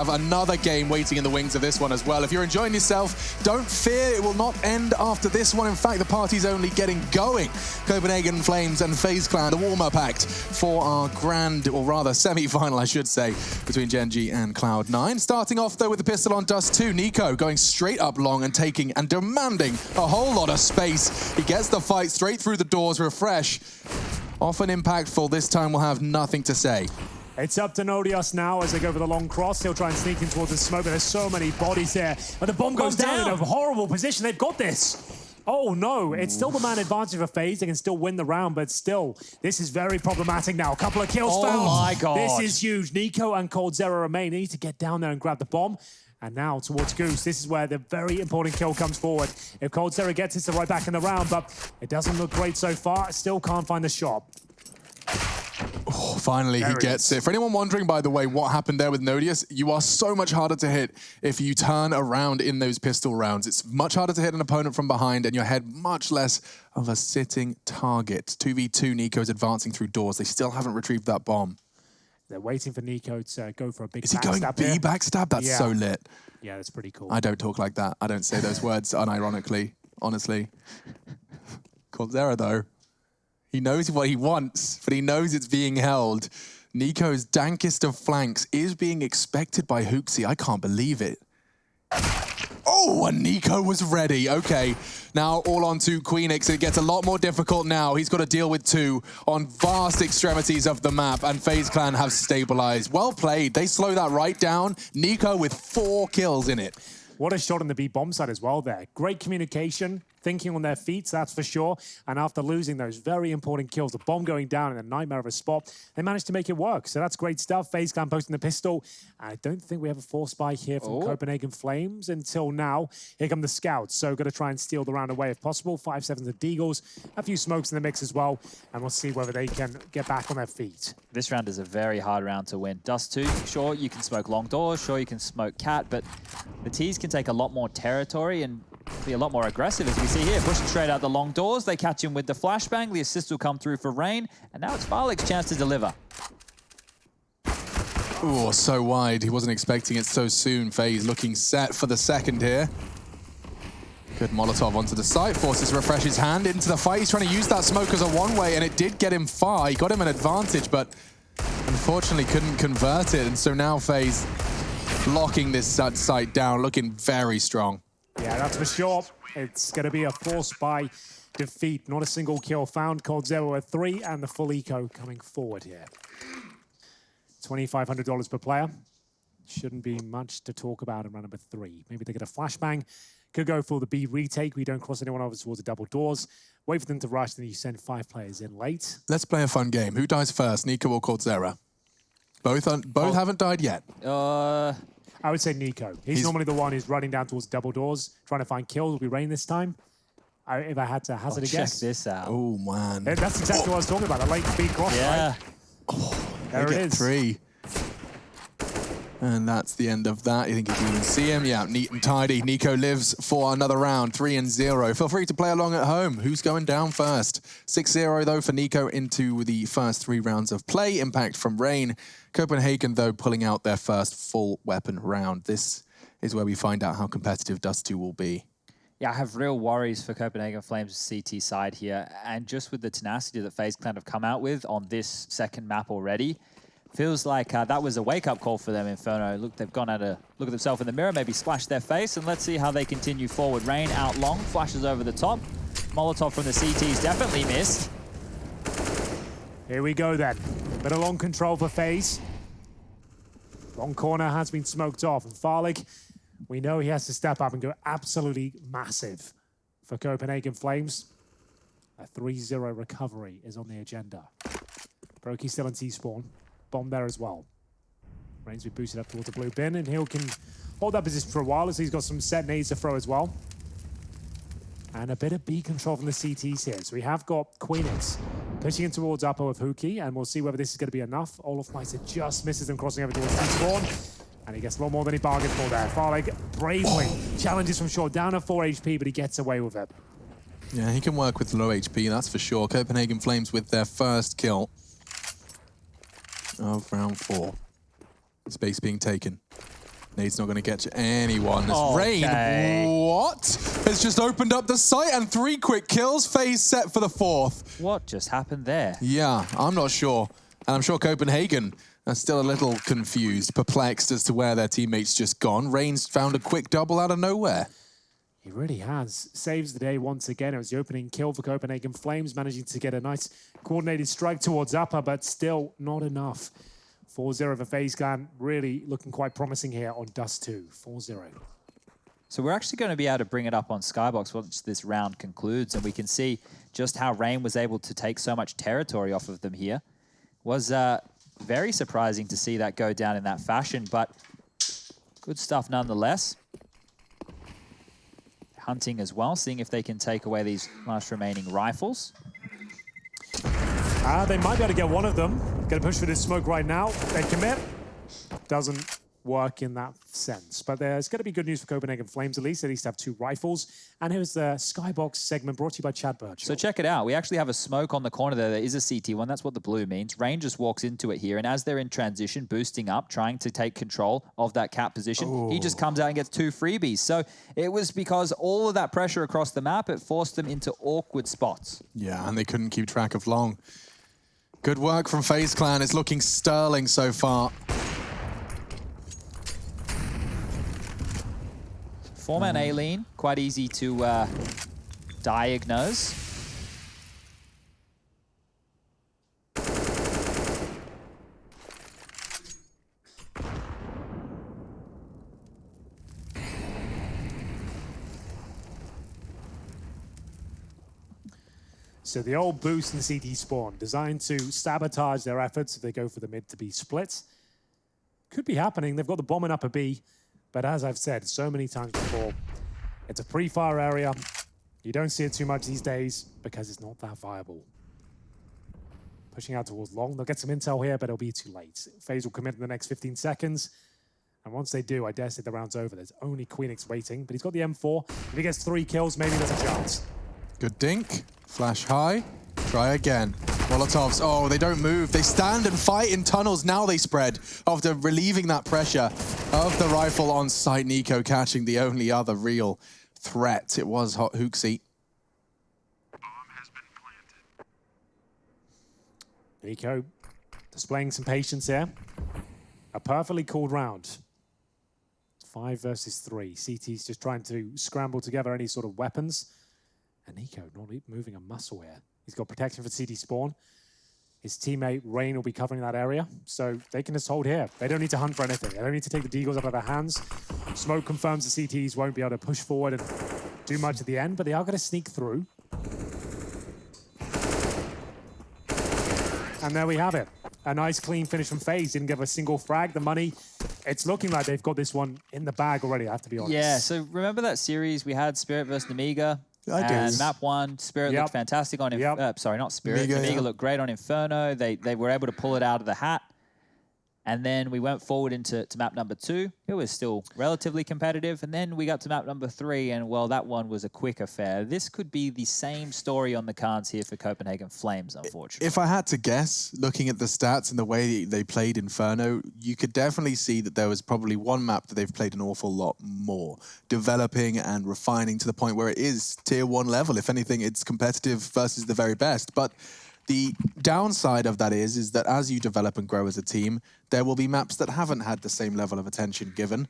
Have another game waiting in the wings of this one as well. If you're enjoying yourself, don't fear, it will not end after this one. In fact, the party's only getting going. Copenhagen Flames and FaZe Clan, the warm-up act for our grand, or rather semi-final, I should say, between Gen G and Cloud9. Starting off, though, with the pistol on Dust2. Nico going straight up long and taking and demanding a whole lot of space. He gets the fight straight through the doors, refresh. Often impactful, this time we'll have nothing to say. It's up to Nodius now as they go for the long cross. He'll try and sneak in towards the smoke, but there's so many bodies there. But the bomb goes down in a horrible position. They've got this. Oh no, it's still the man advantage for FaZe. They can still win the round, but still, this is very problematic now. A couple of kills found. Oh my God. This is huge. Nico and coldzera remain. They need to get down there and grab the bomb. And now towards Goose. This is where the very important kill comes forward. If coldzera gets it, it's right back in the round, but it doesn't look great so far. Still can't find the shot. Oh, finally, he gets it. For anyone wondering, by the way, what happened there with Nodius, you are so much harder to hit if you turn around in those pistol rounds. It's much harder to hit an opponent from behind, and your head much less of a sitting target. 2v2, Nico's advancing through doors. They still haven't retrieved that bomb. They're waiting for Nico to go for a big backstab. Is he going B backstab? That's so lit. Yeah, that's pretty cool. I don't talk like that. I don't say those words unironically, honestly. coldzera, though. He knows what he wants, but he knows it's being held. Nico's dankest of flanks is being expected by Hooksy. I can't believe it. Oh, and Nico was ready. Okay, now all on to Queenix. It gets a lot more difficult now. He's got to deal with two on vast extremities of the map, and FaZe Clan have stabilized. Well played. They slow that right down. Nico with 4 kills in it. What a shot on the B bomb side as well there. Great communication, thinking on their feet, that's for sure. And after losing those very important kills, the bomb going down in a nightmare of a spot, they managed to make it work. So that's great stuff. FaZe Clan posting the pistol. I don't think we have a force spy here from Copenhagen Flames until now. Here come the scouts. So got to try and steal the round away if possible. 5-7s of Deagles, a few smokes in the mix as well. And we'll see whether they can get back on their feet. This round is a very hard round to win. Dust2, sure, you can smoke long doors, sure, you can smoke cat, but the T's can take a lot more territory and be a lot more aggressive, as we see here. Pushing straight out the long doors. They catch him with the flashbang. The assist will come through for Rain. And now it's Farlik's chance to deliver. Oh, so wide. He wasn't expecting it so soon. FaZe looking set for the second here. Good Molotov onto the site. Forces refresh his hand into the fight. He's trying to use that smoke as a one-way, and it did get him far. He got him an advantage, but unfortunately couldn't convert it. And so now FaZe locking this site down, looking very strong. Yeah, that's for sure. It's going to be a force by defeat. Not a single kill found. coldzera at 3, and the full eco coming forward here. $2,500 per player. Shouldn't be much to talk about in round number 3. Maybe they get a flashbang. Could go for the B retake. We don't cross anyone over towards the double doors. Wait for them to rush, then you send 5 players in late. Let's play a fun game. Who dies first, Nico or coldzera? Both haven't died yet. I would say Nico. He's normally the one who's running down towards double doors, trying to find kills. Will be Rain this time. If I had to hazard a guess. Check this out. Oh, man. That's exactly what I was talking about. A late speed cross, right? Oh, there it is. 3. And that's the end of that. You think you can even see him? Yeah, neat and tidy. Nico lives for another round, 3-0. Feel free to play along at home. Who's going down first? 6-0, though, for Nico into the first 3 rounds of play. Impact from Rain. Copenhagen, though, pulling out their first full weapon round. This is where we find out how competitive Dust2 will be. Yeah, I have real worries for Copenhagen Flames' CT side here. And just with the tenacity that FaZe Clan have come out with on this second map already, feels like that was a wake-up call for them, Inferno. Look, they've gone at a look at themselves in the mirror, maybe splashed their face, and let's see how they continue forward. Rain out long, flashes over the top. Molotov from the CT's definitely missed. Here we go then. Bit of long control for FaZe. Long corner has been smoked off, and Farlik, we know he has to step up and go absolutely massive for Copenhagen Flames. A 3-0 recovery is on the agenda. Brokey still in T-spawn. Bomb there as well. Rain's been boosted up towards the blue bin, and he can hold that position for a while as he's got some set nades to throw as well. And a bit of B control from the CTs here. So we have got Queenix pushing in towards Upper with Huki, and we'll see whether this is going to be enough. Olaf Meister just misses him crossing over towards T-spawn, and he gets a lot more than he bargained for there. Farlig bravely challenges from short, down at 4 HP, but he gets away with it. Yeah, he can work with low HP, that's for sure. Copenhagen Flames with their first kill of round 4. Space being taken. Nade's not going to get to anyone. As Okay. Rain, what? Has just opened up the site and 3 quick kills. FaZe set for the 4th. What just happened there? Yeah, I'm not sure. And I'm sure Copenhagen are still a little confused, perplexed as to where their teammates just gone. Rain's found a quick double out of nowhere. He really has. Saves the day once again. It was the opening kill for Copenhagen Flames, managing to get a nice coordinated strike towards upper, but still not enough. 4-0 for FaZe Clan, really looking quite promising here on Dust2. 4-0. So we're actually going to be able to bring it up on Skybox once this round concludes, and we can see just how Rain was able to take so much territory off of them here. Was very surprising to see that go down in that fashion, but good stuff nonetheless. Hunting as well, seeing if they can take away these last remaining rifles. They might be able to get one of them. Going to push for this smoke right now. They commit. Doesn't work in that sense. But there's going to be good news for Copenhagen Flames, at least. At least have 2 rifles. And here's the Skybox segment brought to you by Chad Birch. So check it out. We actually have a smoke on the corner there. There is a CT one. That's what the blue means. Rain just walks into it here. And as they're in transition, boosting up, trying to take control of that cap position, he just comes out and gets 2 freebies. So it was because all of that pressure across the map, it forced them into awkward spots. Yeah, and they couldn't keep track of long. Good work from FaZe Clan. It's looking sterling so far. 4-man A-Lean, quite easy to diagnose. So the old boost in CT spawn, designed to sabotage their efforts if they go for the mid to be split. Could be happening. They've got the bomb in upper B. But as I've said so many times before, it's a pre-fire area. You don't see it too much these days because it's not that viable. Pushing out towards long. They'll get some intel here, but it'll be too late. FaZe will commit in the next 15 seconds. And once they do, I dare say the round's over. There's only Queenix waiting, but he's got the M4. If he gets 3 kills, maybe there's a chance. Good dink. Flash high. Try again. Molotovs. Oh, they don't move. They stand and fight in tunnels. Now they spread after relieving that pressure of the rifle on site. Nico catching the only other real threat. It was Hot Hooksy. Nico displaying some patience here. A perfectly called round. 5 versus 3. CT's just trying to scramble together any sort of weapons. And Nico not moving a muscle here. He's got protection for CT spawn. His teammate Rain will be covering that area, so they can just hold here. They don't need to hunt for anything. They don't need to take the deagles out of their hands. Smoke confirms the CTs won't be able to push forward and do much at the end, but they are going to sneak through. And there we have it. A nice clean finish from FaZe. Didn't give a single frag. The money, it's looking like they've got this one in the bag already, I have to be honest. Yeah, so remember that series we had, Spirit versus Namiga? I do. And map 1, Spirit looked fantastic on... sorry, not Spirit. Namiga looked great on Inferno. They were able to pull it out of the hat. And then we went forward into map number 2. It was still relatively competitive. And then we got to map number 3, and, well, that one was a quick affair. This could be the same story on the cards here for Copenhagen Flames, unfortunately. If I had to guess, looking at the stats and the way they played Inferno, you could definitely see that there was probably one map that they've played an awful lot more, developing and refining to the point where it is tier 1 level. If anything, it's competitive versus the very best. But the downside of that is that as you develop and grow as a team, there will be maps that haven't had the same level of attention given.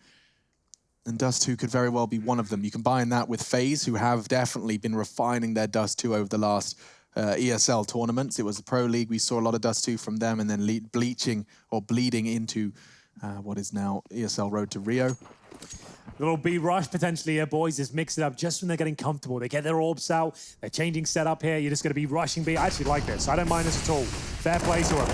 And Dust2 could very well be one of them. You combine that with FaZe, who have definitely been refining their Dust2 over the last ESL tournaments. It was the Pro League. We saw a lot of Dust2 from them, and then bleaching or bleeding into what is now ESL Road to Rio. Little B rush potentially here, boys. Just mix it up just when they're getting comfortable. They get their orbs out. They're changing setup here. You're just going to be rushing B. I actually like this. I don't mind this at all. Fair play to them.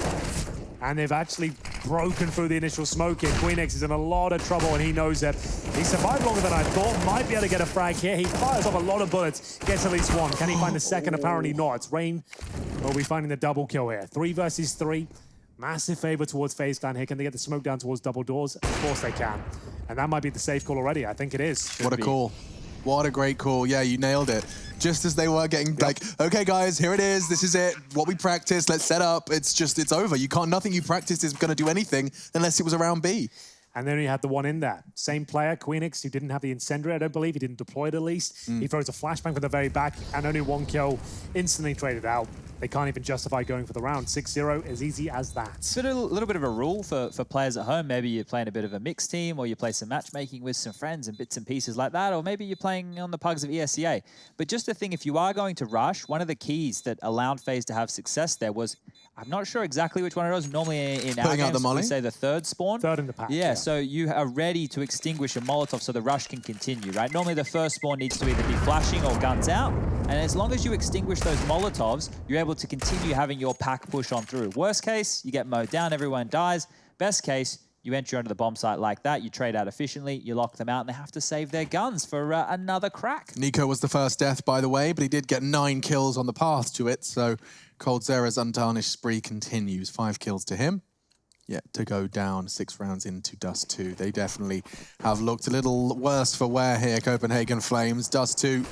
And they've actually broken through the initial smoke here. Queenix is in a lot of trouble, and he knows that he survived longer than I thought. Might be able to get a frag here. He fires off a lot of bullets, gets at least one. Can he find the second? Apparently not. It's Rain will be finding the double kill here. 3 versus 3. Massive favor towards FaZe Clan here. Can they get the smoke down towards double doors? Of course they can. And that might be the safe call already. I think it is. What a call. What a great call. Yeah, you nailed it. Just as they were getting like, okay, guys, here it is. This is it. What we practiced. Let's set up. It's over. You can't, nothing you practiced is going to do anything unless it was around B. and then he had the one in there. Same player, Queenix, who didn't have the incendiary, I don't believe. He didn't deploy it at least. He throws a flashbang from the very back, and only 1 kill, instantly traded out. They can't even justify going for the round. 6-0, as easy as that. It's a little bit of a rule for players at home. Maybe you're playing a bit of a mixed team, or you play some matchmaking with some friends and bits and pieces like that, or maybe you're playing on the pugs of ESCA. But just the thing, if you are going to rush, one of the keys that allowed FaZe to have success there was, I'm not sure exactly which one it was. Normally in our games, we say the third spawn. Third in the pack. Yeah, so you are ready to extinguish a Molotov so the rush can continue, right? Normally the first spawn needs to either be flashing or guns out. And as long as you extinguish those Molotovs, you're able to continue having your pack push on through. Worst case, you get mowed down, everyone dies. Best case, you enter onto the bomb site like that, you trade out efficiently, you lock them out, and they have to save their guns for another crack. Nico was the first death, by the way, but he did get 9 kills on the path to it, so coldzera's untarnished spree continues. 5 kills to him. Yet to go down 6 rounds into Dust2. They definitely have looked a little worse for wear here, Copenhagen Flames. Dust2,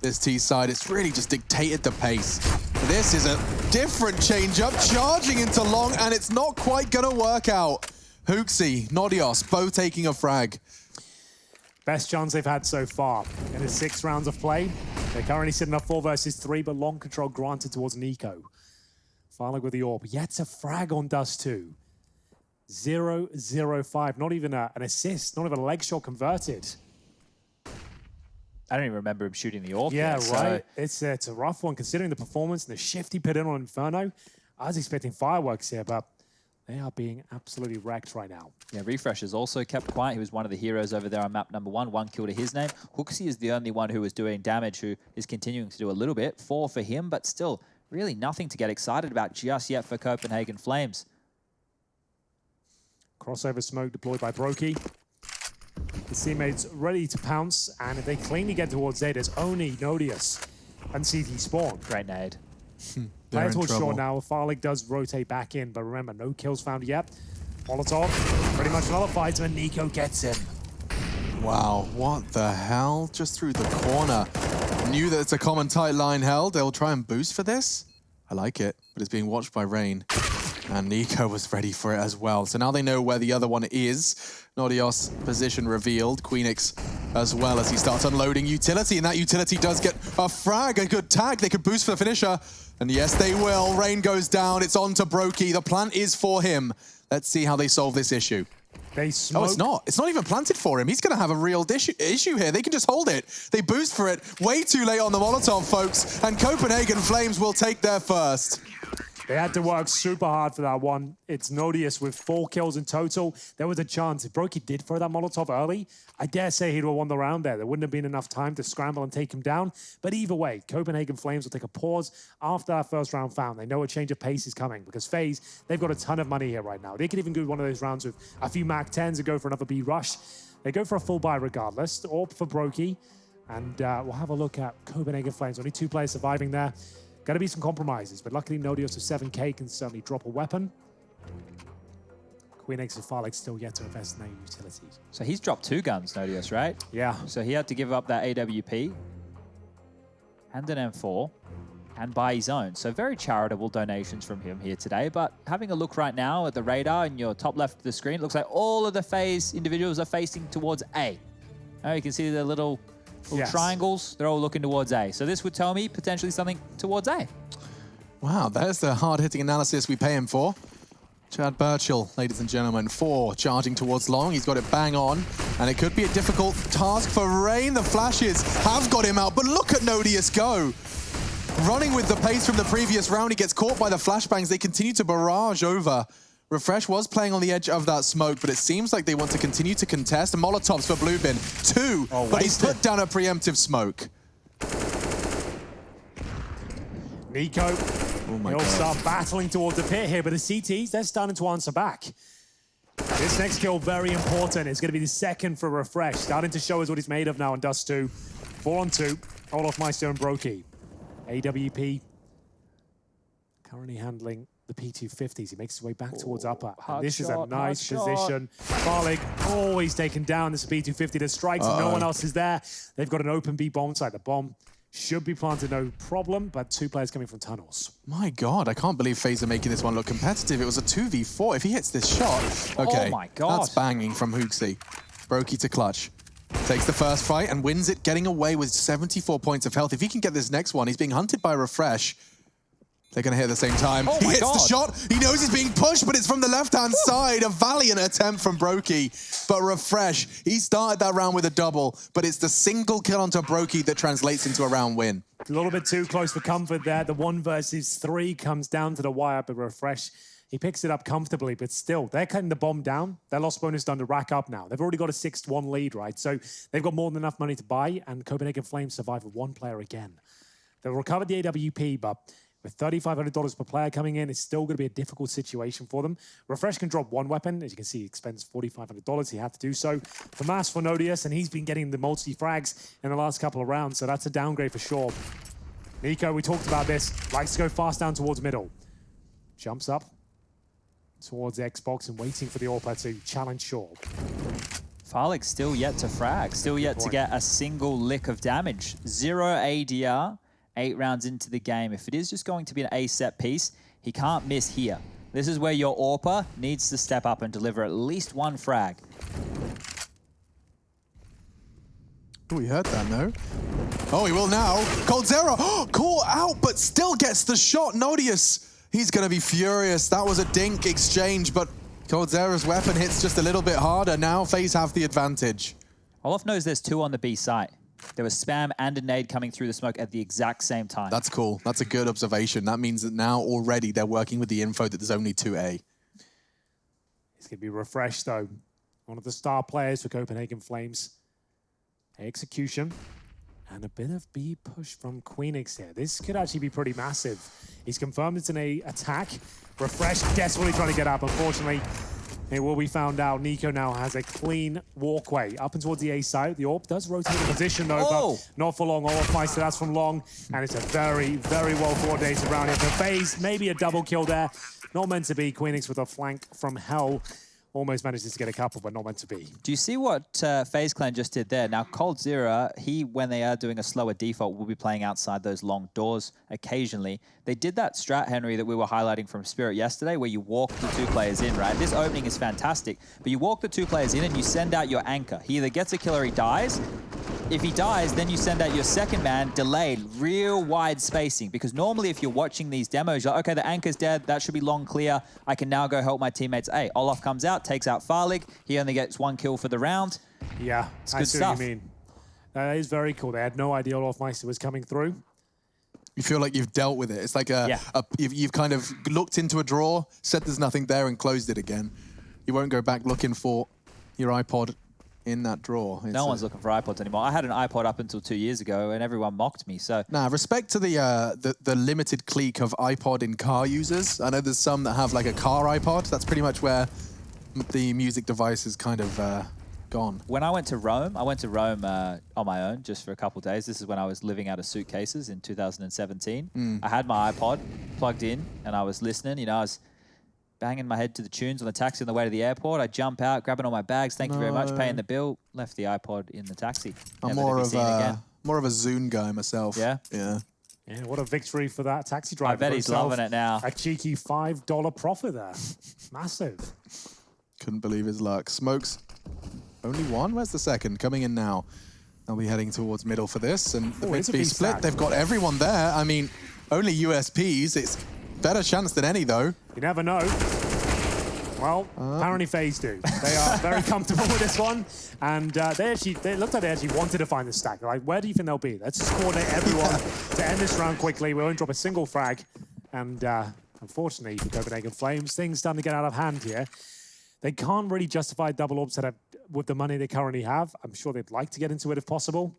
this T side, it's really just dictated the pace. This is a different change-up, charging into long, and it's not quite gonna work out. Hooksy, Nodios, both taking a frag. Best chance they've had so far in the 6 rounds of play. They're currently sitting up 4 versus 3, but long control granted towards Nico. Farlig with the AWP, yet a frag on Dust2. 0-0-5, not even an assist, not even a leg shot converted. I don't even remember him shooting the AWP. Yeah, yet, right. So. It's a rough one considering the performance and the shift he put in on Inferno. I was expecting fireworks here, but they are being absolutely wrecked right now. Yeah, Refresh has also kept quiet. He was one of the heroes over there on map number 1. 1 kill to his name. Hooksy is the only one who was doing damage, who is continuing to do a little bit. 4 for him, but still really nothing to get excited about just yet for Copenhagen Flames. Crossover smoke deployed by Brokey. His teammates ready to pounce, and if they cleanly get towards A, there's only Nodius and CT spawn. Great nade. Player towards short now. Farlig does rotate back in, but remember, no kills found yet. Molotov, pretty much another fight, and Nico gets him. Wow, what the hell? Just through the corner. Knew that it's a common tight line held. They'll try and boost for this. I like it, but it's being watched by Rain. And Nico was ready for it as well. So now they know where the other one is. Nodios position revealed. Queenix as well as he starts unloading utility. And that utility does get a frag, a good tag. They could boost for the finisher. And yes, they will. Rain goes down. It's on to Brokey. The plant is for him. Let's see how they solve this issue. They smoke. Oh, it's not. It's not even planted for him. He's going to have a real issue here. They can just hold it. They boost for it. Way too late on the Molotov, folks. And Copenhagen Flames will take their first. They had to work super hard for that one. It's Nodius with 4 kills in total. There was a chance. If Brokey did throw that Molotov early, I dare say he'd have won the round there. There wouldn't have been enough time to scramble and take him down. But either way, Copenhagen Flames will take a pause after that first round found. They know a change of pace is coming because FaZe, they've got a ton of money here right now. They could even do one of those rounds with a few Mac 10s and go for another B rush. They go for a full buy regardless, or for Brokey. And we'll have a look at Copenhagen Flames. Only 2 players surviving there. Got to be some compromises, but luckily Nodios with 7k can certainly drop a weapon. Queenix and Farlig still yet to invest in their utilities. So he's dropped 2 guns, Nodius, right? Yeah. So he had to give up that AWP and an M4 and buy his own. So very charitable donations from him here today. But having a look right now at the radar in your top left of the screen, it looks like all of the FaZe individuals are facing towards A. Now you can see the little triangles, they're all looking towards A. So this would tell me potentially something towards A. Wow, there's the hard-hitting analysis we pay him for. Chad Burchill, ladies and gentlemen, 4 charging towards long. He's got it bang on, and it could be a difficult task for Rain. The flashes have got him out, but look at Nodius go. Running with the pace from the previous round, he gets caught by the flashbangs. They continue to barrage over. Refresh was playing on the edge of that smoke, but it seems like they want to continue to contest. And Molotovs for Bluebin, 2, but he's put down a preemptive smoke. Nico, he'll start battling towards the pit here, but the CTs, they're starting to answer back. This next kill, very important. It's going to be the second for Refresh. Starting to show us what he's made of now in Dust2. 4-on-2, Olaf Meister and Brokey. AWP currently handling the P250s. He makes his way back towards upper. And this is a nice position. Farlig always taken down. This P250 that strikes and no one else is there. They've got an open B bomb site. The bomb should be planted no problem, but 2 players coming from tunnels. My God, I can't believe FaZe are making this one look competitive. It was a 2v4. If he hits this shot, okay. Oh my God. That's banging from Hooksy. Brokey to clutch. Takes the first fight and wins it, getting away with 74 points of health. If he can get this next one, he's being hunted by Refresh. They're going to hit at the same time. Oh he my hits God. the shot. He knows he's being pushed, but it's from the left-hand side. A valiant attempt from Brokey. But Refresh, he started that round with a double, but it's the single kill onto Brokey that translates into a round win. A little bit too close for comfort there. The 1 versus 3 comes down to the wire, but Refresh, he picks it up comfortably, but still, they're cutting the bomb down. Their loss bonus done to rack up now. They've already got a 6-1 lead, right? So they've got more than enough money to buy, and Copenhagen Flames survive with 1 player again. They'll recover the AWP, but with $3,500 per player coming in, it's still going to be a difficult situation for them. Refresh can drop 1 weapon. As you can see, he expends $4,500. He had to do so. For Mass for Nodius, and he's been getting the multi-frags in the last couple of rounds, so that's a downgrade for sure. Nico, we talked about this, likes to go fast down towards middle. Jumps up towards Xbox and waiting for the AWP to challenge short. Farlig still yet to frag, still yet to get a single lick of damage. 0 ADR. 8 rounds into the game. If it is just going to be an A set piece, he can't miss here. This is where your AWPer needs to step up and deliver at least 1 frag. Oh, we heard that, no? Oh, he will now. Coldzera, caught out, but still gets the shot. Nodius, he's going to be furious. That was a dink exchange, but Coldzera's weapon hits just a little bit harder. Now FaZe have the advantage. Olof knows there's 2 on the B site. There was spam and a nade coming through the smoke at the exact same time. That's cool. That's a good observation. That means that now already they're working with the info that there's only 2A. He's going to be refreshed, though. One of the star players for Copenhagen Flames. Execution. And a bit of B push from Queenix here. This could actually be pretty massive. He's confirmed it's an A attack. Refresh desperately trying to get up. Unfortunately, it will be found out. Nico now has a clean walkway up and towards the A side. The AWP does rotate the position though, but not for long. Olof Meister, that's from long. And it's a very, very well coordinated round here for FaZe. Maybe a double kill there. Not meant to be. Queenix with a flank from hell. Almost manages to get a couple, but not meant to be. Do you see what FaZe Clan just did there? Now, Coldzera, when they are doing a slower default, will be playing outside those long doors occasionally. They did that strat, Henry, that we were highlighting from Spirit yesterday, where you walk the 2 players in, right? This opening is fantastic, but you walk the 2 players in and you send out your anchor. He either gets a kill or he dies. If he dies, then you send out your second man, delayed, real wide spacing. Because normally if you're watching these demos, you're like, okay, the anchor's dead, that should be long clear. I can now go help my teammates. Hey, Olof comes out, takes out Farlig. He only gets 1 kill for the round. Yeah, it's good stuff. I see what you mean. That is very cool. They had no idea Olof Meister was coming through. You feel like you've dealt with it. It's like you've kind of looked into a drawer, said there's nothing there, and closed it again. You won't go back looking for your iPod in that drawer. No one's looking for iPods anymore. I had an iPod up until 2 years ago, and everyone mocked me. So nah, respect to the limited clique of iPod in car users. I know there's some that have like a car iPod. That's pretty much where the music device is kind of gone. When I went to Rome on my own just for a couple of days. This is when I was living out of suitcases in 2017. I had my iPod plugged in, and I was listening. You know, I was banging my head to the tunes on the taxi on the way to the airport. I jump out, grabbing all my bags. Thank you very much, paying the bill. Left the iPod in the taxi. I'm more of a Zune guy myself. Yeah? Yeah. Yeah, what a victory for that taxi driver. I bet he's loving it now. A cheeky $5 profit there. Massive. Couldn't believe his luck. Smokes only 1? Where's the second? Coming in now. They'll be heading towards middle for this. And the mid B split, they've got everyone there. I mean, only USPs. It's better chance than any, though. You never know. Well, apparently FaZe do. They are very comfortable with this one. And they looked like they actually wanted to find the stack. They're like, where do you think they'll be? Let's just coordinate everyone to end this round quickly. We won't drop a single frag. And unfortunately for Copenhagen Flames, things starting to get out of hand here. They can't really justify double orbs with the money they currently have. I'm sure they'd like to get into it if possible.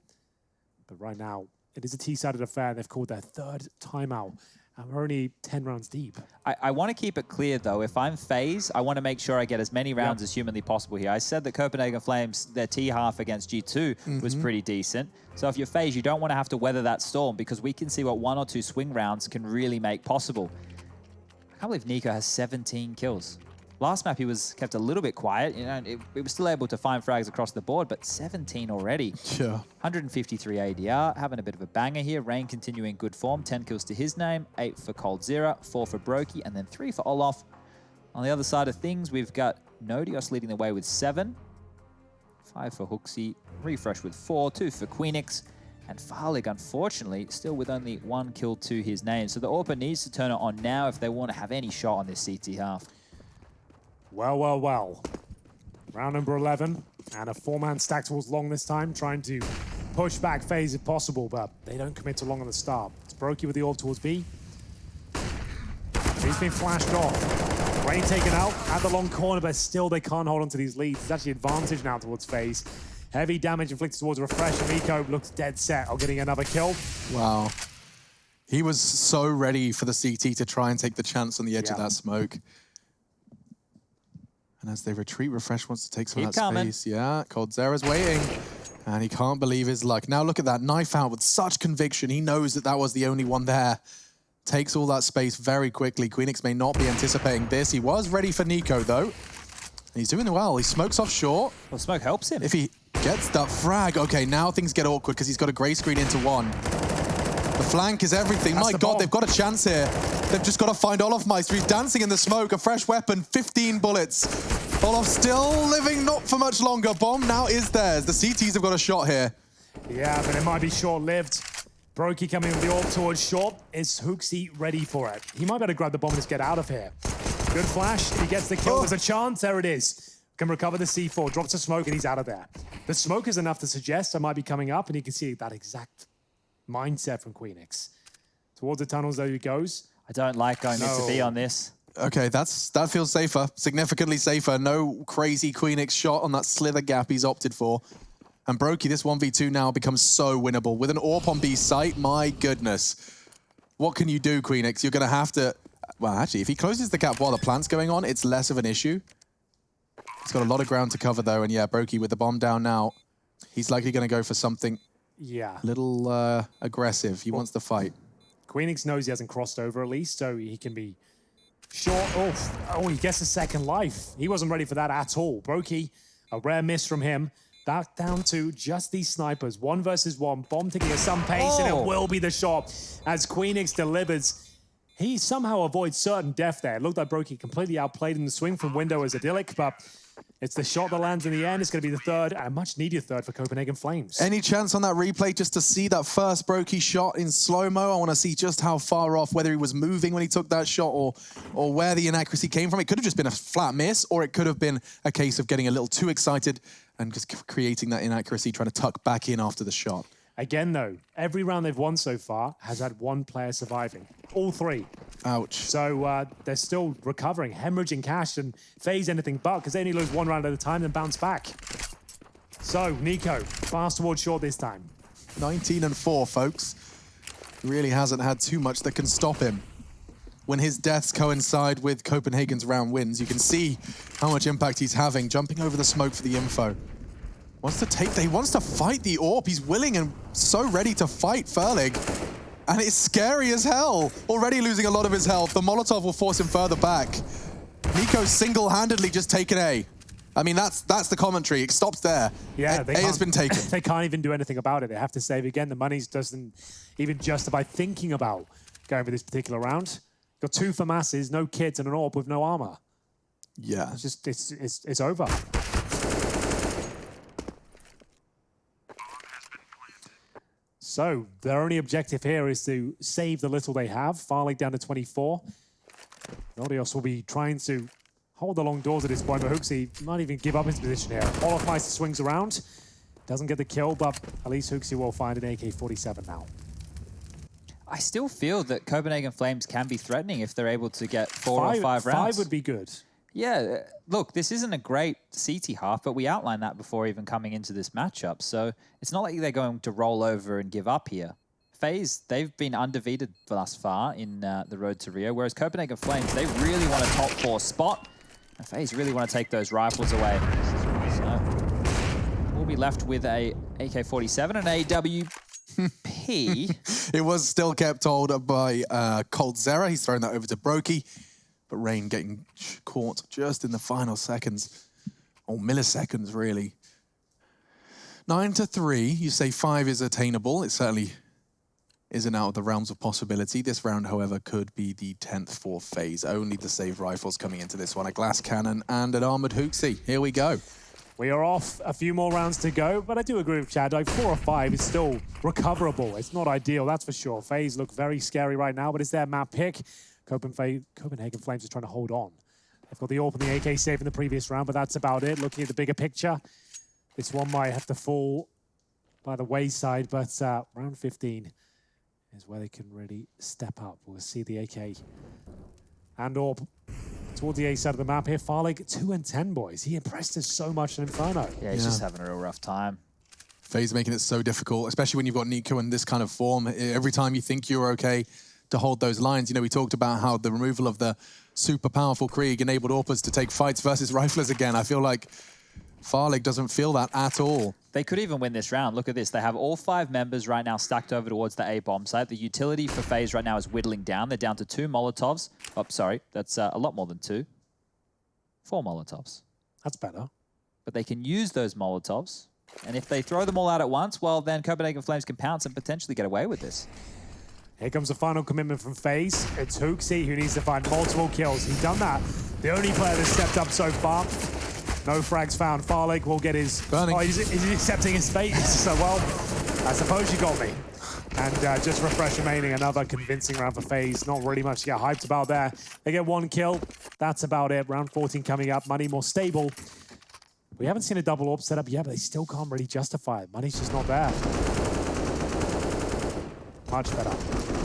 But right now, it is a T-sided affair. They've called their 3rd timeout. And we're only 10 rounds deep. I want to keep it clear, though. If I'm FaZe, I want to make sure I get as many rounds as humanly possible here. I said that Copenhagen Flames, their T-half against G2 was pretty decent. So if you're FaZe, you don't want to have to weather that storm, because we can see what 1 or 2 swing rounds can really make possible. I can't believe Nico has 17 kills. Last map, he was kept a little bit quiet. You know, it was still able to find frags across the board, but 17 already. Sure. 153 ADR, having a bit of a banger here. Rain continuing good form, 10 kills to his name, 8 for coldzera, 4 for Brokey, and then 3 for Olaf. On the other side of things, we've got Nodios leading the way with 7, 5 for Hooksy, Refresh with 4, 2 for Queenix, and Farlig, unfortunately, still with only 1 kill to his name. So the AWPer needs to turn it on now if they want to have any shot on this CT half. Well, well, well. Round number 11, and a 4-man stack towards long this time, trying to push back FaZe if possible, but they don't commit to long on the start. It's Brokey with the AWP towards B. He's been flashed off. Rain taken out at the long corner, but still they can't hold on to these leads. It's actually advantage now towards FaZe. Heavy damage inflicted towards Refresh, and Nico looks dead set on getting another kill. Wow. He was so ready for the CT to try and take the chance on the edge of that smoke. And as they retreat, Refresh wants to take some of that space. Yeah, coldzera's waiting. And he can't believe his luck. Now look at that, knife out with such conviction. He knows that that was the only one there. Takes all that space very quickly. Queenix may not be anticipating this. He was ready for Nico, though. And he's doing well. He smokes off short. Well, smoke helps him. If he gets that frag, okay, now things get awkward because he's got a gray screen into 1. The flank is everything. My God, they've got a chance here. They've just got to find Olaf Meister. He's dancing in the smoke. A fresh weapon, 15 bullets. Olaf still living, not for much longer. Bomb now is theirs. The CTs have got a shot here. Yeah, but it might be short-lived. Brokey coming with the AWP towards short. Is Hooksy ready for it? He might better grab the bomb and just get out of here. Good flash. If he gets the kill, there's a chance. There it is. Can recover the C4. Drops the smoke, and he's out of there. The smoke is enough to suggest I might be coming up, and you can see that exact mindset from Queenix. Towards the tunnels, though he goes. I don't like going mid to B on this. Okay, that feels safer, significantly safer. No crazy Queenix shot on that slither gap he's opted for. And Brokey, this 1v2 now becomes so winnable. With an AWP on B site, my goodness. What can you do, Queenix? You're going to have to... Well, actually, if he closes the gap while the plant's going on, it's less of an issue. He's got a lot of ground to cover, though. And yeah, Brokey with the bomb down now. He's likely going to go for something a little aggressive. He wants to fight. Queenix knows he hasn't crossed over, at least, so he can be short. Oh, he gets a second life. He wasn't ready for that at all. Brokey, a rare miss from him. Back down to just these snipers. 1 versus 1. Bomb ticking at some pace, and it will be the shot as Queenix delivers. He somehow avoids certain death there. It looked like Brokey completely outplayed in the swing from window as idyllic, but it's the shot that lands in the end. It's going to be the third, and a much-needed third for Copenhagen Flames. Any chance on that replay just to see that first Brokey shot in slow-mo? I want to see just how far off, whether he was moving when he took that shot or where the inaccuracy came from. It could have just been a flat miss, or it could have been a case of getting a little too excited and just creating that inaccuracy, trying to tuck back in after the shot. Again, though, every round they've won so far has had 1 player surviving. All 3. Ouch. So they're still recovering, hemorrhaging cash, and FaZe anything but, because they only lose 1 round at a time and bounce back. So, Nico, fast towards short this time. 19-4, folks. He really hasn't had too much that can stop him. When his deaths coincide with Copenhagen's round wins, you can see how much impact he's having, jumping over the smoke for the info. He wants to fight the AWP. He's willing and so ready to fight Farlig. And it's scary as hell. Already losing a lot of his health. The Molotov will force him further back. Nico single-handedly just taken A. I mean, that's the commentary. It stops there. Yeah, A has been taken. They can't even do anything about it. They have to save again. The money doesn't even justify thinking about going for this particular round. Got 2 for masses, no kits, and an AWP with no armor. Yeah. It's just, it's over. So their only objective here is to save the little they have. Farlig down to 24. Nodios will be trying to hold the long doors at this point, but Hooksy might even give up his position here. Olaf Meister swings around. Doesn't get the kill, but at least Hooksy will find an AK-47 now. I still feel that Copenhagen Flames can be threatening if they're able to get 4 or 5 rounds. 5 would be good. Yeah, look, this isn't a great CT half, but we outlined that before even coming into this matchup. So it's not like they're going to roll over and give up here. FaZe, they've been undefeated thus far in the road to Rio, whereas Copenhagen Flames, they really want a top 4 spot. And FaZe really want to take those rifles away. So we'll be left with a AK-47 and AWP. It was still kept hold by coldzera. He's throwing that over to Brokey. But Rain getting caught just in the final seconds, or milliseconds, really. 9-3, you say 5 is attainable. It certainly isn't out of the realms of possibility. This round, however, could be the 10th for FaZe. Only the save rifles coming into this one. A glass cannon and an armored Hooksy. Here we go. We are off, a few more rounds to go, but I do agree with Chad. Like 4 or 5 is still recoverable. It's not ideal, that's for sure. FaZe look very scary right now, but it's their map pick. Copenhagen Flames is trying to hold on. They've got the AWP and the AK save in the previous round, but that's about it. Looking at the bigger picture, this one might have to fall by the wayside, but round 15 is where they can really step up. We'll see the AK and AWP towards the A side of the map here. FaZe 2-10, boys. He impressed us so much in Inferno. Yeah, he's just having a real rough time. FaZe making it so difficult, especially when you've got Nico in this kind of form. Every time you think you're okay to hold those lines, you know, we talked about how the removal of the super powerful Krieg enabled AWPers to take fights versus riflers again. I feel like FaZe doesn't feel that at all. They could even win this round. Look at this. They have all 5 members right now stacked over towards the A bomb site. The utility for FaZe right now is whittling down. They're down to 2 Molotovs. Oh, sorry. That's a lot more than 2. 4 Molotovs. That's better. But they can use those Molotovs. And if they throw them all out at once, well, then Copenhagen Flames can pounce and potentially get away with this. Here comes the final commitment from FaZe. It's Hooksy who needs to find multiple kills. He's done that. The only player that's stepped up so far. No frags found. FaZe will get his... Burning. Oh, he's accepting his fate. So, well, I suppose you got me. And just refresh remaining. Another convincing round for FaZe. Not really much to get hyped about there. They get 1 kill. That's about it. Round 14 coming up. Money more stable. We haven't seen a double AWP set up yet, but they still can't really justify it. Money's just not there. Much better.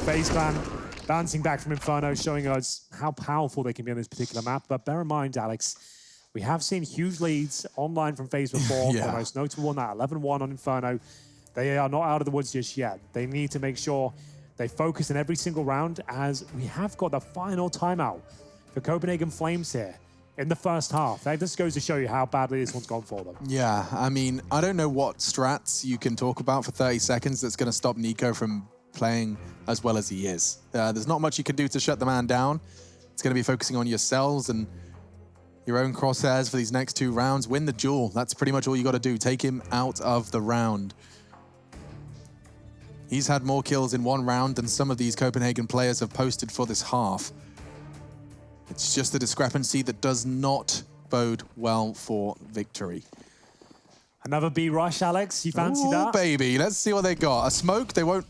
FaZe clan bouncing back from Inferno, showing us how powerful they can be on this particular map. But bear in mind, Alex, we have seen huge leads online from FaZe before. Yeah. The most notable one, that 11-1 on Inferno. They are not out of the woods just yet. They need to make sure they focus in every single round, as we have got the final timeout for Copenhagen Flames here in the first half. That just goes to show you how badly this one's gone for them. Yeah, I mean, I don't know what strats you can talk about for 30 seconds that's going to stop Nico from playing as well as he is. There's not much you can do to shut the man down. It's going to be focusing on yourselves and your own crosshairs for these next 2 rounds. Win the duel. That's pretty much all you got to do. Take him out of the round. He's had more kills in 1 round than some of these Copenhagen players have posted for this half. It's just a discrepancy that does not bode well for victory. Another B rush, Alex. You fancy that? Baby. Let's see what they got. A smoke. They won't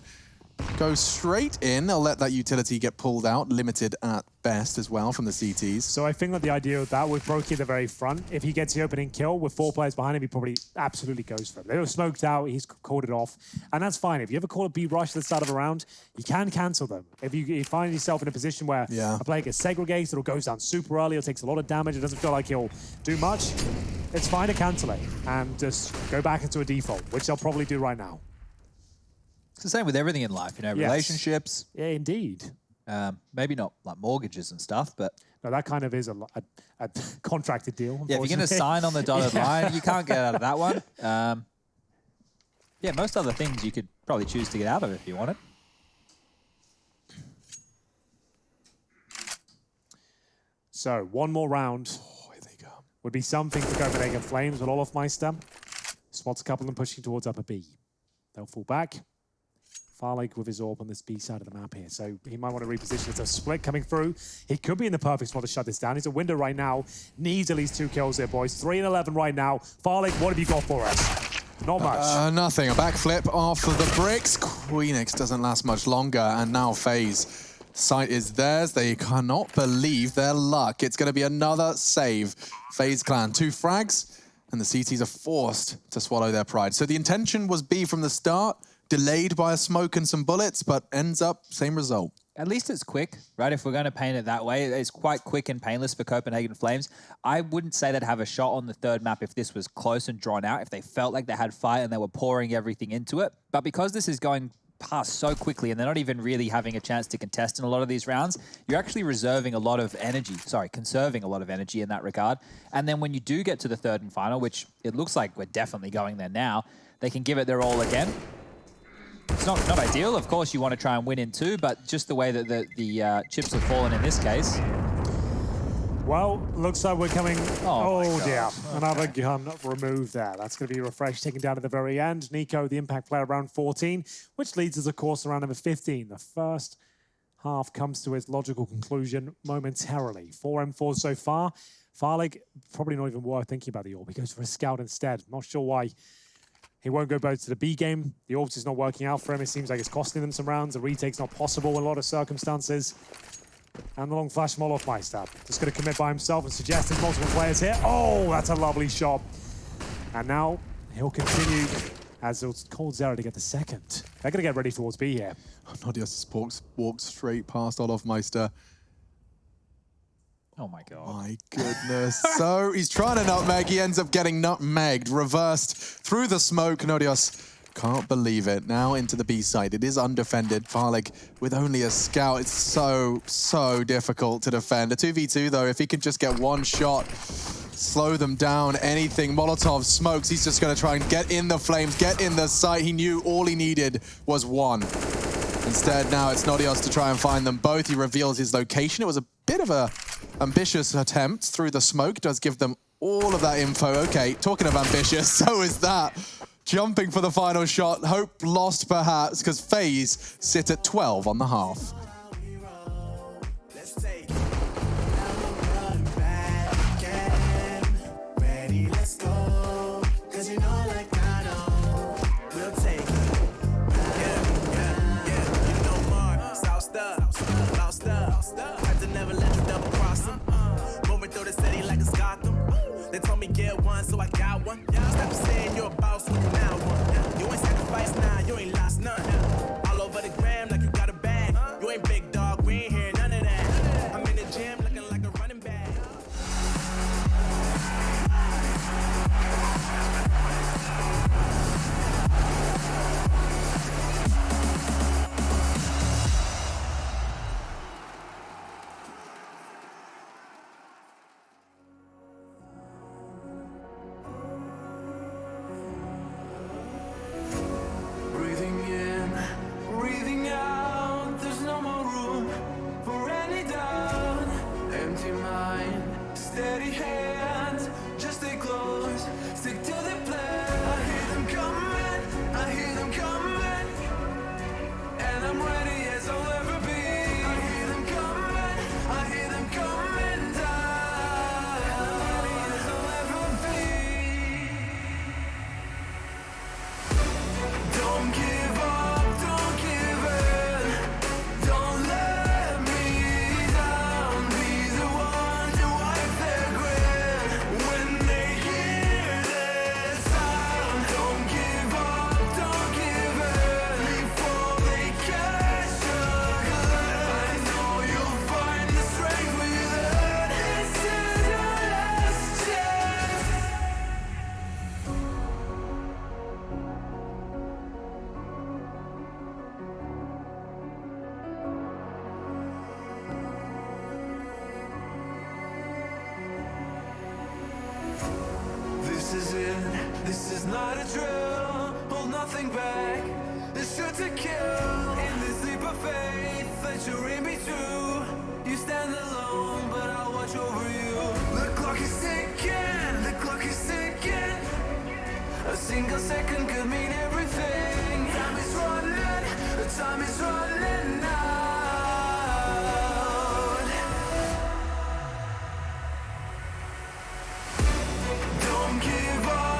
go straight in. I'll let that utility get pulled out. Limited at best as well from the CTs. So I think that the idea of that with Brokey at the very front, if he gets the opening kill with 4 players behind him, he probably absolutely goes for it. They were smoked out, he's called it off. And that's fine. If you ever call a B rush at the start of a round, you can cancel them. If you find yourself in a position where a player gets segregated or goes down super early or takes a lot of damage, it doesn't feel like he'll do much, it's fine to cancel it and just go back into a default, which they'll probably do right now. It's the same with everything in life, you know, relationships. Yeah, indeed. Maybe not like mortgages and stuff, but... No, that kind of is a contracted deal, yeah, if you're going to sign on the dotted line, you can't get out of that one. Yeah, most other things you could probably choose to get out of if you wanted. So, 1 more round Here they go. would be something for Copenhagen Flames, but Olofmeister spots a couple of them pushing towards upper B. They'll fall back. Farlig with his AWP on this B side of the map here. So he might want to reposition. It's a split coming through. He could be in the perfect spot to shut this down. He's a window right now. Needs at least 2 kills there, boys. 3 and 11 right now. Farlig, what have you got for us? Not much. Nothing. A backflip off of the bricks. Queenix doesn't last much longer. And now FaZe. Sight is theirs. They cannot believe their luck. It's going to be another save. FaZe clan. 2 frags. And the CTs are forced to swallow their pride. So the intention was B from the start. Delayed by a smoke and some bullets, but ends up same result. At least it's quick, right? If we're going to paint it that way, it's quite quick and painless for Copenhagen Flames. I wouldn't say they'd have a shot on the 3rd map if this was close and drawn out, if they felt like they had fight and they were pouring everything into it. But because this is going past so quickly and they're not even really having a chance to contest in a lot of these rounds, you're actually reserving a lot of energy, conserving a lot of energy in that regard. And then when you do get to the 3rd and final, which it looks like we're definitely going there now, they can give it their all again. It's not ideal. Of course, you want to try and win in 2, but just the way that the chips have fallen in this case. Well, looks like we're coming. Oh my dear. God. Another gun removed there. That's going to be refreshed, taken down at the very end. Nico, the impact player, around 14, which leads us, of course, to round number 15. The first half comes to its logical conclusion momentarily. 4 M4s so far. Farlig, probably not even worth thinking about the AWP. He goes for a scout instead. Not sure why he won't go both to the B game. The AWP's is not working out for him. It seems like it's costing them some rounds. The retake's not possible in a lot of circumstances. And the long flash Molotov Meister. Just going to commit by himself and suggest there's multiple players here. Oh, that's a lovely shot. And now he'll continue as it's called Zera to get the second. They're going to get ready towards B here. Nodius walks straight past Olofmeister. Oh my God. My goodness. So he's trying to nutmeg. He ends up getting nutmegged, reversed through the smoke. Nodius can't believe it. Now into the B side. It is undefended. Farlig with only a scout. It's so difficult to defend. A 2v2 though, if he can just get one shot, slow them down, anything. Molotov smokes. He's just going to try and get in the flames, get in the sight. He knew all he needed was one. Instead, now it's Nodios to try and find them both. He reveals his location. It was a bit of a ambitious attempt through the smoke. Does give them all of that info. Okay, talking of ambitious, so is that. Jumping for the final shot. Hope lost perhaps, because FaZe sit at 12 on the half. They told me get one, so I got one. Stop saying you're a boss when you're now one. You ain't sacrificed now, you ain't lost none. All over the gram like you got a bag. You ain't big dog, we ain't hear none of that. I'm in the gym looking like a running back. This is not a drill, hold nothing back. This shoot to kill, in this leap of faith that you're in between. You stand alone, but I'll watch over you. The clock is ticking, the clock is ticking. A single second could mean everything. Time is running, time is running out. Don't give up.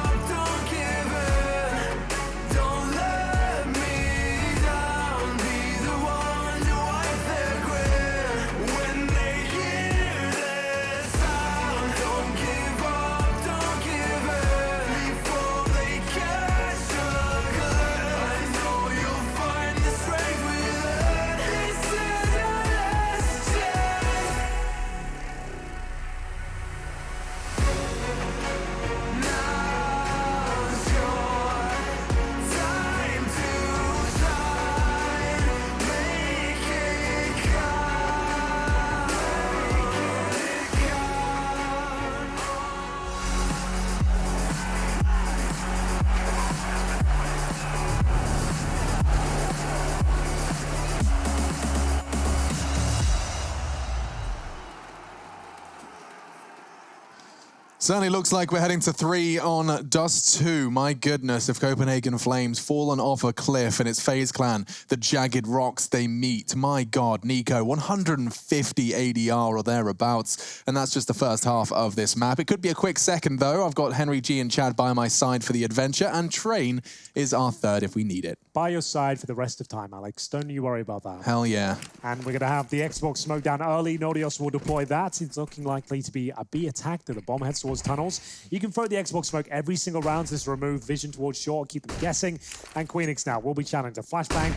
Certainly looks like we're heading to 3 on Dust2. My goodness, if Copenhagen Flames fallen off a cliff and it's FaZe Clan, the jagged rocks they meet. My God, Nico, 150 ADR or thereabouts. And that's just the first half of this map. It could be a quick second, though. I've got Henry G and Chad by my side for the adventure, and Train is our third if we need it. By your side for the rest of time, Alex. Don't you worry about that. Hell yeah. And we're going to have the Xbox smoke down early. Nordios will deploy that. It's looking likely to be a B attack to the bomb heads towards tunnels. You can throw the Xbox smoke every single round. This remove vision towards short, keep them guessing. And Queenix now will be challenged a flashbang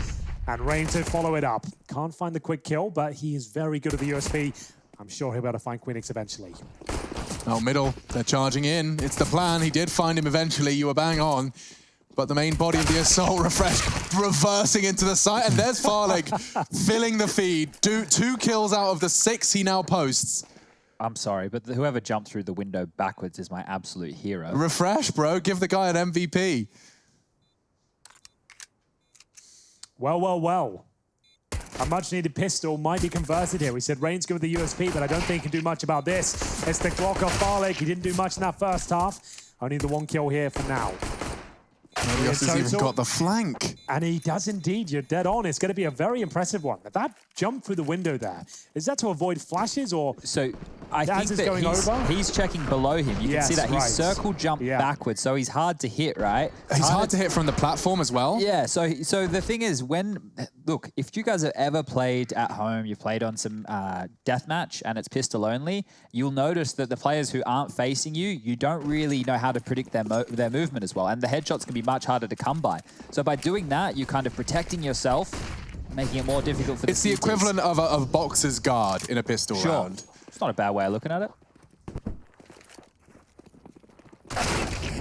and Rain to follow it up. Can't find the quick kill, but he is very good at the USP. I'm sure he'll be able to find Queenix eventually. Oh, middle. They're charging in. It's the plan. He did find him eventually. You were bang on. But the main body of the assault refresh reversing into the site. And there's Farlig filling the feed. 2 kills out of the 6 he now posts. I'm sorry, but whoever jumped through the window backwards is my absolute hero. Refresh, bro. Give the guy an MVP. Well, well, well. A much-needed pistol might be converted here. We said Rain's good with the USP, but I don't think he can do much about this. It's the clock of Farlig. He didn't do much in that first half. Only the 1 kill here for now. Nordios has even got the flank. And he does indeed. You're dead on. It's going to be a very impressive one. That jump through the window there, is that to avoid flashes or... So I think that he's checking below him. You can see that he's circle jumped backwards, so he's hard to hit, right? He's hard to hit from the platform as well. Yeah, so the thing is, look, if you guys have ever played at home, you've played on some deathmatch and it's pistol only, you'll notice that the players who aren't facing you, you don't really know how to predict their movement as well, and the headshots can be much harder to come by. So by doing that, you're kind of protecting yourself, making it more difficult for the It's the equivalent of a boxer's guard in a pistol round. It's not a bad way of looking at it.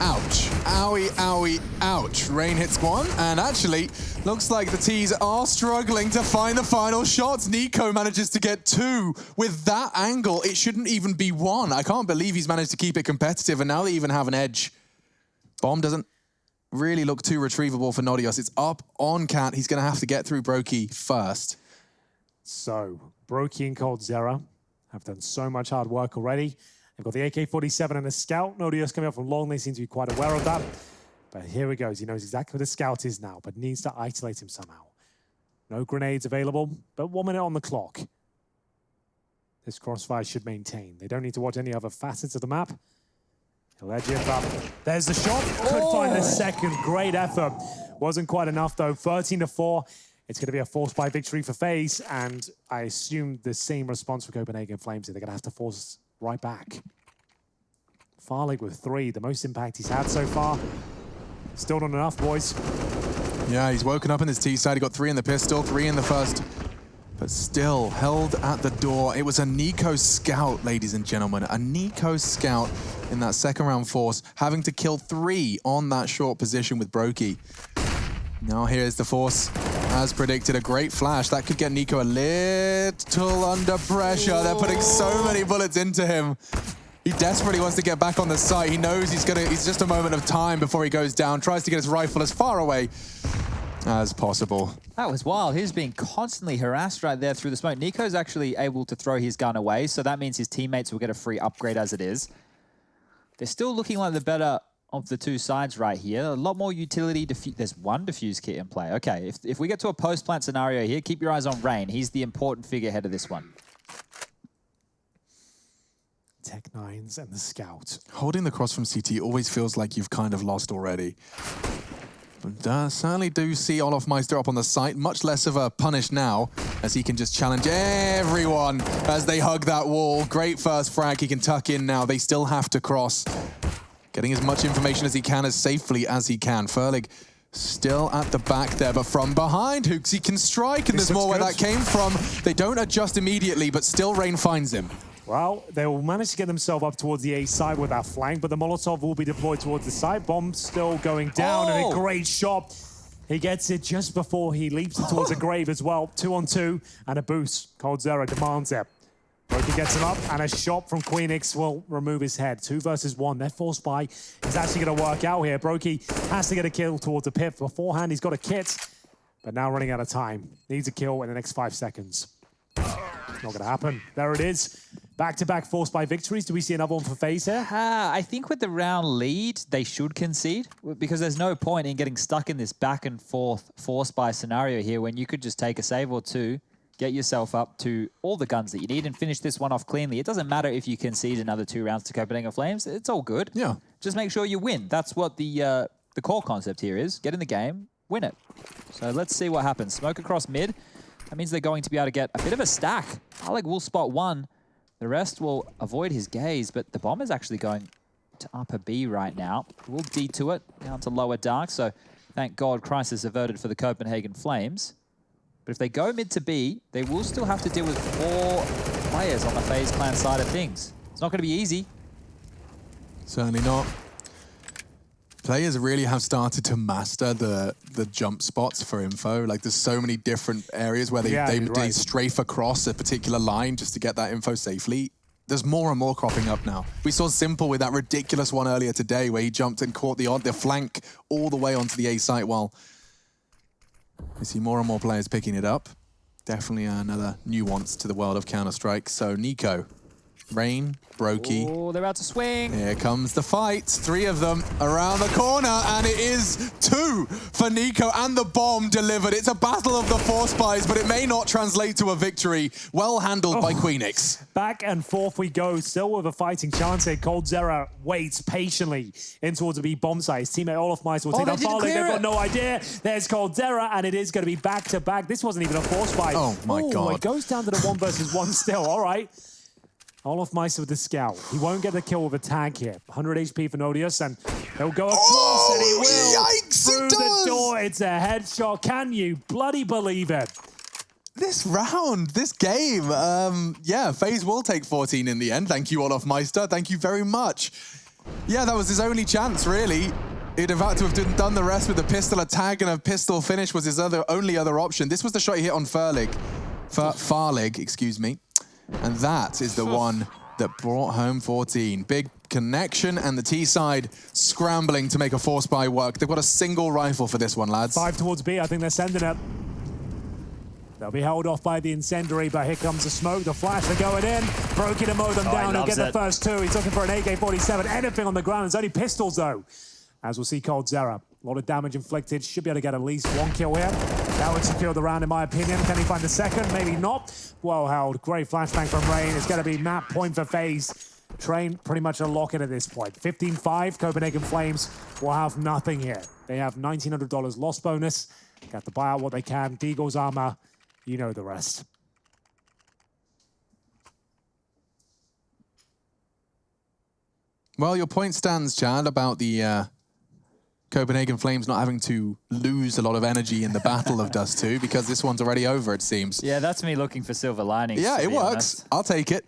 Ouch. Owie, owie, ouch. Rain hits one, and actually, looks like the T's are struggling to find the final shots. Nico manages to get 2. With that angle, it shouldn't even be 1. I can't believe he's managed to keep it competitive, and now they even have an edge. Bomb doesn't really look too retrievable for Nordios. It's up on Cat. He's going to have to get through Brokey first. So, Brokey and coldzera have done so much hard work already. They've got the AK-47 and a scout. Nordios coming up from long. They seem to be quite aware of that. But here he goes. He knows exactly where the scout is now, but needs to isolate him somehow. No grenades available, but 1 minute on the clock. This crossfire should maintain. They don't need to watch any other facets of the map. He'll edge it up. There's the shot. Could find the second. Great effort. Wasn't quite enough, though. 13-4. It's going to be a force by victory for FaZe, and I assume the same response for Copenhagen Flames. They're going to have to force right back. Farlig with 3, the most impact he's had so far. Still not enough, boys. Yeah, he's woken up in his T side. He got 3 in the pistol, 3 in the first, but still held at the door. It was a Nico scout, ladies and gentlemen. A Nico scout in that second round force, having to kill 3 on that short position with Brokey. Now here's the force. As predicted, a great flash. That could get Nico a little under pressure. They're putting so many bullets into him. He desperately wants to get back on the site. He knows he's just a moment of time before he goes down. Tries to get his rifle as far away as possible. That was wild. He's being constantly harassed right there through the smoke. Nico's actually able to throw his gun away, so that means his teammates will get a free upgrade as it is. They're still looking like the better of the 2 sides right here. A lot more utility. There's 1 defuse kit in play. Okay, if we get to a post-plant scenario here, keep your eyes on Rain. He's the important figurehead of this one. Tech9s and the scout. Holding the cross from CT always feels like you've kind of lost already. But certainly do see Olofmeister up on the site. Much less of a punish now, as he can just challenge everyone as they hug that wall. Great first frag. He can tuck in now. They still have to cross. Getting as much information as he can, as safely as he can. Furlig still at the back there, but from behind, Hooksy can strike, and there's more where that came from. They don't adjust immediately, but still Rain finds him. Well, they will manage to get themselves up towards the A side with that flank, but the Molotov will be deployed towards the side. Bomb still going down, and a great shot. He gets it just before he leaps towards a grave as well. 2-on-2, and a boost. coldzera demands it. Brokey gets him up, and a shot from Queenix will remove his head. 2 versus 1. Their force buy is actually going to work out here. Brokey has to get a kill towards the pit. Beforehand, he's got a kit, but now running out of time. Needs a kill in the next 5 seconds. Not going to happen. There it is. Back-to-back forced by victories. Do we see another one for FaZe here? I think with the round lead, they should concede because there's no point in getting stuck in this back and forth force buy scenario here when you could just take a save or two, get yourself up to all the guns that you need and finish this one off cleanly. It doesn't matter if you concede another 2 rounds to Copenhagen Flames. It's all good. Yeah. Just make sure you win. That's what the core concept here is. Get in the game, win it. So let's see what happens. Smoke across mid. That means they're going to be able to get a bit of a stack. Alec will spot one. The rest will avoid his gaze, but the bomb is actually going to upper B right now. We'll D2 it down to lower dark, so thank God crisis averted for the Copenhagen Flames. But if they go mid to B, they will still have to deal with 4 players on the FaZe clan side of things. It's not going to be easy. Certainly not. Players really have started to master the jump spots for info. Like, there's so many different areas where they strafe across a particular line just to get that info safely. There's more and more cropping up now. We saw Simple with that ridiculous one earlier today where he jumped and caught the flank all the way onto the A site. While we see more and more players picking it up. Definitely another nuance to the world of Counter-Strike. So Nico, Rain, Brokey. Oh, they're about to swing. Here comes the fight. 3 of them around the corner, and it is 2 for Nico, and the bomb delivered. It's a battle of the force buys, but it may not translate to a victory. Well handled by Queenix. Back and forth we go, still with a fighting chance here. coldzera waits patiently in towards the B bomb site. His teammate Olaf Meister will take down Farley. They've got no idea. There's coldzera, and it is going to be back-to-back. This wasn't even a force fight. Oh my God. It goes down to the 1 versus 1 still. All right. Olaf Meister with the scout. He won't get the kill with a tag here. 100 HP for Nodius, and he'll go across, and he will. Yikes, through the door. It's a headshot. Can you bloody believe it? This round, this game, yeah, FaZe will take 14 in the end. Thank you, Olaf Meister. Thank you very much. Yeah, that was his only chance, really. He'd have had to have done the rest with a pistol. A tag and a pistol finish was his only other option. This was the shot he hit on Farlig, excuse me. And that is the one that brought home 14. Big connection, and the T side scrambling to make a force buy work. They've got a single rifle for this one, lads. 5 towards B. I think they're sending it. They'll be held off by the incendiary, but here comes the smoke. The flash, they're going in. Brokey to mow them down. He'll get the first 2. He's looking for an AK-47. Anything on the ground. There's only pistols, though. As we'll see coldzera. A lot of damage inflicted. Should be able to get at least 1 kill here. That would secure the round, in my opinion. Can he find the second? Maybe not. Well held. Great flashbang from Rain. It's going to be map point for FaZe. Train pretty much a lock-in at this point. 15-5. Copenhagen Flames will have nothing here. They have $1,900 loss bonus. Got to buy out what they can. Deagle's armor. You know the rest. Well, your point stands, Chad, about the Copenhagen Flames not having to lose a lot of energy in the battle of Dust2, because this one's already over, it seems. Yeah, that's me looking for silver linings. Yeah, it works. Honest. I'll take it.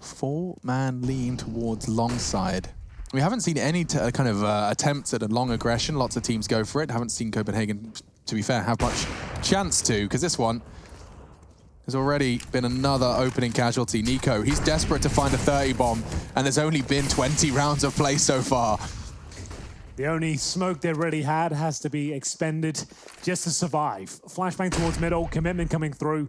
4-man lean towards long side. We haven't seen any kind of attempts at a long aggression. Lots of teams go for it. Haven't seen Copenhagen, to be fair, have much chance to, because this one has already been another opening casualty. Nico, he's desperate to find a 30 bomb, and there's only been 20 rounds of play so far. The only smoke they really had has to be expended just to survive. Flashbang towards middle, commitment coming through.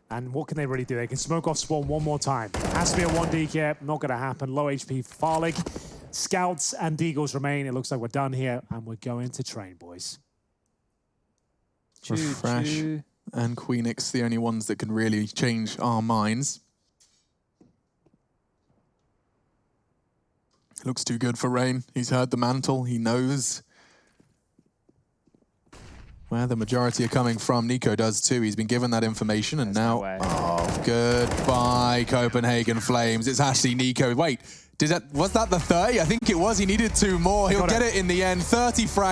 And what can they really do? They can smoke off spawn one more time. Has to be a 1D here. Not going to happen. Low HP for Farlig. Scouts and Deagles remain. It looks like we're done here, and we're going to train, boys. Refresh and Queenix, the only ones that can really change our minds. Looks too good for Rain. He's heard the mantle. He knows where the majority are coming from. Nico does too. He's been given that information, and now, oh, goodbye, Copenhagen Flames. It's actually Nico. Wait, was that the 30? I think it was. He needed 2 more. He'll get it in the end. 30 frag.